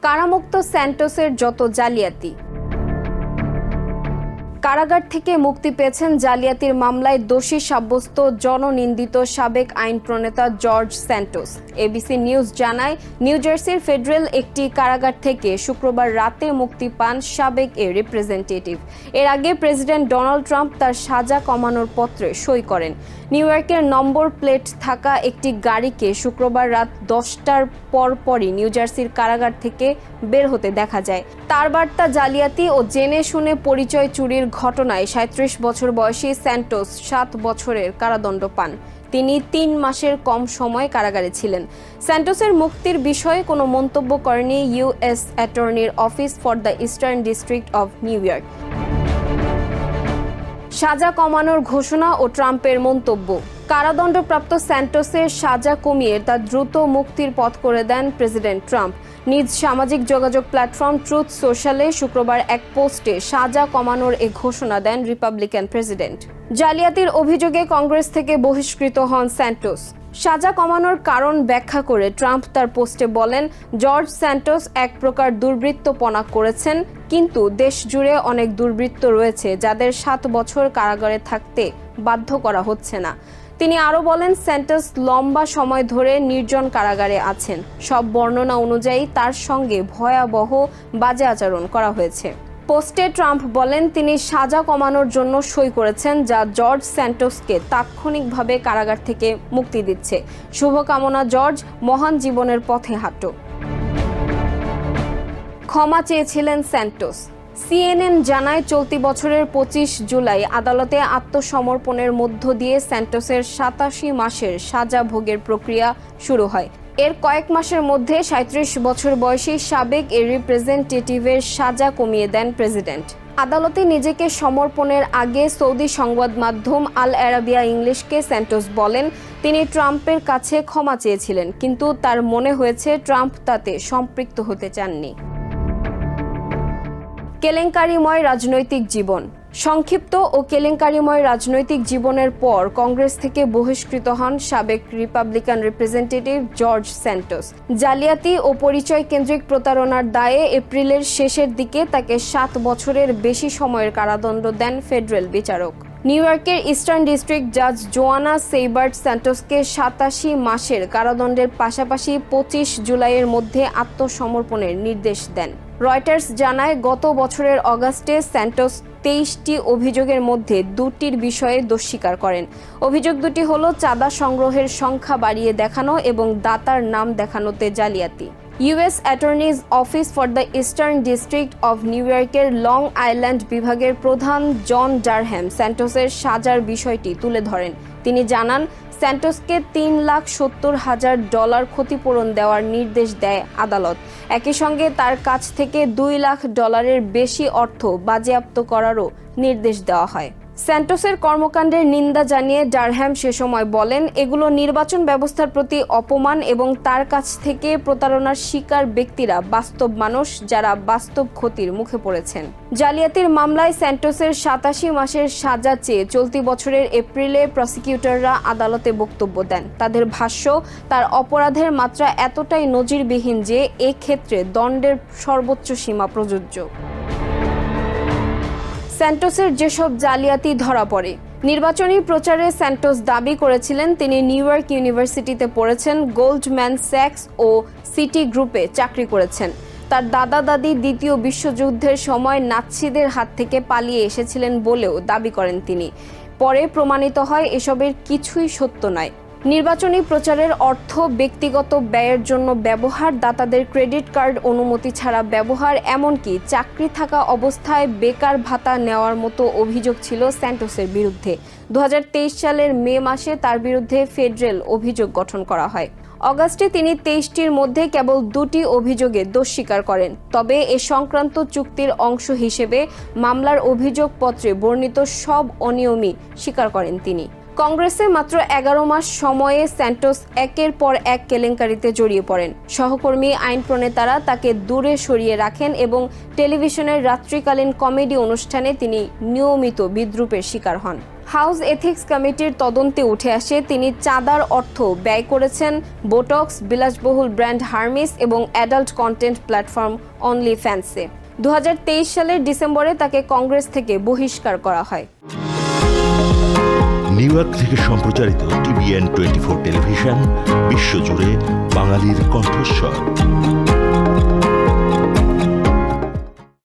কারামুক্ত স্যান্টোসের যত জালিয়াতি। কারাগার থেকে মুক্তি পেয়েছেন জালিয়াতির মামলায় দোষী সাব্যস্ত জননিন্দিত সাবেক আইন প্রণেতা জর্জ স্যান্টোস। এবিসি নিউজ জানায়, নিউ জার্সির ফেডারেল একটি কারাগার থেকে শুক্রবার রাতে মুক্তি পান সাবেক এ রিপ্রেজেন্টেটিভ। এর আগে প্রেসিডেন্ট ডোনাল্ড ট্রাম্প তার সাজা কমানোর পত্রে সই করেন। নিউ ইয়র্কের নম্বর প্লেট থাকা একটি গাড়িকে শুক্রবার রাত 10টার পরপরই নিউ জার্সির কারাগার থেকে বের হতে দেখা যায়। তার বার্তা জালিয়াতি ও জেনে শুনে পরিচয় চুরির ঘটনায় 37 বছর বয়সী স্যান্টোস 7 বছরের কারাদণ্ড পান। তিনি 3 মাসের কম সময় কারাগারে ছিলেন। স্যান্টোসের মুক্তির বিষয়ে কোনো মন্তব্য করেনি ইউএস অ্যাটর্নির office for the Eastern District of New York. সাজা কমানোর ঘোষণা ও ট্রাম্পের মন্তব্য। কারাদণ্ডপ্রাপ্ত স্যান্টোসের সাজা কমিয়ে তার দ্রুত মুক্তির পথ করে দেন প্রেসিডেন্ট ট্রাম্প। নিজ সামাজিক যোগাযোগ প্ল্যাটফর্ম ট্রুথ সোশ্যালে শুক্রবার এক পোস্টে সাজা কমানোর এ ঘোষণা দেন রিপাবলিকান প্রেসিডেন্ট। জালিয়াতির অভিযোগে কংগ্রেস থেকে বহিষ্কৃত হন স্যান্টোস। সাজা কমানোর কারণ ব্যাখ্যা করে ট্রাম্প তার পোস্টে বলেন, জর্জ স্যান্টোস এক প্রকার দুর্বৃত্তপনা করেছেন, কিন্তু দেশ জুড়ে অনেক দুর্বৃত্ত রয়েছে যাদের 7 বছর কারাগারে থাকতে বাধ্য করা হচ্ছে না। তিনি আরও বলেন, স্যান্টোস লম্বা সময় ধরে নির্জন কারাগারে আছেন। সব বর্ণনা অনুযায়ী তার সঙ্গে ভয়াবহ বাজে আচরণ করা হয়েছে। পোস্টে ট্রাম্প বলেন, তিনি সাজা কমানোর জন্য সই করেছেন, যা জর্জ স্যান্টোসকে তাৎক্ষণিকভাবে কারাগার থেকে মুক্তি দিচ্ছে। শুভকামনা জর্জ, মহান জীবনের পথে হাঁটো। ক্ষমা চেয়েছিলেন স্যান্টোস। সিএনএন জানায়, চলতি বছরের 25 জুলাই আদালতে আত্মসমর্পণের মধ্য দিয়ে স্যান্টোসের 87 মাসের সাজা ভোগের প্রক্রিয়া শুরু হয়। এর কয়েক মাসের মধ্যে 37 বছর বয়সী সাবেক এ রিপ্রেজেন্টেটিভের সাজা কমিয়ে দেন প্রেসিডেন্ট। আদালতে নিজেকে সমর্পণের আগে সৌদি সংবাদ মাধ্যম আল আরাবিয়া ইংলিশকে স্যান্টোস বলেন, তিনি ট্রাম্পের কাছে ক্ষমা চেয়েছিলেন, কিন্তু তার মনে হয়েছে ট্রাম্প তাতে সম্পৃক্ত হতে চাননি। কেলেঙ্কারিময় রাজনৈতিক জীবন। সংক্ষিপ্ত ও কেলেঙ্কারিময় রাজনৈতিক জীবনের পর কংগ্রেস থেকে বহিষ্কৃত হন সাবেক রিপাবলিকান রিপ্রেজেন্টেটিভ জর্জ স্যান্টোস। জালিয়াতি ও পরিচয় কেন্দ্রিক প্রতারণার দায়ে এপ্রিলের শেষের দিকে তাকে 7 বছরের বেশি সময়ের কারাদণ্ড দেন ফেডারেল বিচারক। নিউ ইয়র্কের ইস্টার্ন ডিস্ট্রিক্ট জাজ জোয়ানা সেইবার্ট স্যান্টোসকে 87 মাসের কারাদণ্ডের পাশাপাশি 25 জুলাইয়ের মধ্যে আত্মসমর্পণের নির্দেশ দেন। রয়টার্স জানায়, গত বছরের অগাস্টে স্যান্টোস 23টি অভিযোগের মধ্যে 2টির বিষয়ে দোষ স্বীকার করেন। অভিযোগ দুটি হল চাঁদা সংগ্রহের সংখ্যা বাড়িয়ে দেখানো এবং দাতার নাম দেখানোতে জালিয়াতি। US attorney's office for the Eastern District of New ইয়র্কের লং আইল্যান্ড বিভাগের প্রধান জন ডারহ্যাম স্যান্টোসের সাজার বিষয়টি তুলে ধরেন। তিনি জানান, স্যান্টোসকে $3,70,000 ক্ষতিপূরণ দেওয়ার নির্দেশ দেয় আদালত। একই সঙ্গে তার কাছ থেকে $2 লাখ বেশি অর্থ বাজেয়াপ্ত করারও নির্দেশ দেওয়া হয়। স্যান্টোসের কর্মকাণ্ডের নিন্দা জানিয়ে ডারহ্যাম সে সময় বলেন, এগুলো নির্বাচন ব্যবস্থার প্রতি অপমান এবং তার কাছ থেকে প্রতারণার শিকার ব্যক্তিরা বাস্তব মানুষ যারা বাস্তব ক্ষতির মুখে পড়েছেন। জালিয়াতির মামলায় স্যান্টোসের 87 মাসের সাজা চেয়ে চলতি বছরের এপ্রিলে প্রসিকিউটররা আদালতে বক্তব্য দেন। তাদের ভাষ্য, তার অপরাধের মাত্রা এতটাই নজিরবিহীন যে এক্ষেত্রে দণ্ডের সর্বোচ্চ সীমা প্রযোজ্য। স্যান্টোসের যেসব জালিয়াতি ধরা পড়ে। নির্বাচনী প্রচারে স্যান্টোস দাবি করেছিলেন তিনি নিউ ইয়র্ক ইউনিভার্সিটিতে পড়েছেন, গোল্ডম্যান স্যাক্স ও সিটি গ্রুপে চাকরি করেছেন। তার দাদা দাদি দ্বিতীয় বিশ্বযুদ্ধের সময় নাৎসিদের হাত থেকে পালিয়ে এসেছিলেন বলেও দাবি করেন তিনি। পরে প্রমাণিত হয় এসবের কিছুই সত্য নয়। নির্বাচনী প্রচারের অর্থ ব্যক্তিগত ব্যয়ের জন্য ব্যবহার, দাতাদের ক্রেডিট কার্ড অনুমতি ছাড়া ব্যবহার, এমনকি চাকরি থাকা অবস্থায় বেকার ভাতা নেওয়ার মতো অভিযোগ ছিল স্যান্টোসের বিরুদ্ধে। 2023 সালের মে মাসে তার বিরুদ্ধে ফেডারেল অভিযোগ গঠন করা হয়। অগাস্টে তিনি 23টির মধ্যে কেবল 2টি অভিযোগে দোষ স্বীকার করেন। তবে এ সংক্রান্ত চুক্তির অংশ হিসেবে মামলার অভিযোগপত্রে বর্ণিত সব অনিয়মই স্বীকার করেন তিনি। কংগ্রেসে মাত্র 11 মাস সময়ে স্যান্টোস একের পর এক কেলেঙ্কারিতে জড়িয়ে পড়েন। সহকর্মী আইন প্রণেতারা তাকে দূরে সরিয়ে রাখেন এবং টেলিভিশনের রাত্রিকালীন কমেডি অনুষ্ঠানে তিনি নিয়মিত বিদ্রূপের শিকার হন। হাউস এথিক্স কমিটির তদন্তে উঠে আসে তিনি চাঁদার অর্থ ব্যয় করেছেন বোটক্স, বিলাসবহুল ব্র্যান্ড হার্মিস এবং অ্যাডাল্ট কন্টেন্ট প্ল্যাটফর্ম অনলি ফ্যান্সে। 2023 সালের ডিসেম্বরে তাকে কংগ্রেস থেকে বহিষ্কার করা হয়। নিউ ইয়র্ক থেকে সম্প্রচারিত TVN 24 টেলিভিশন বিশ্বজুড়ে বাঙালির কণ্ঠস্বর।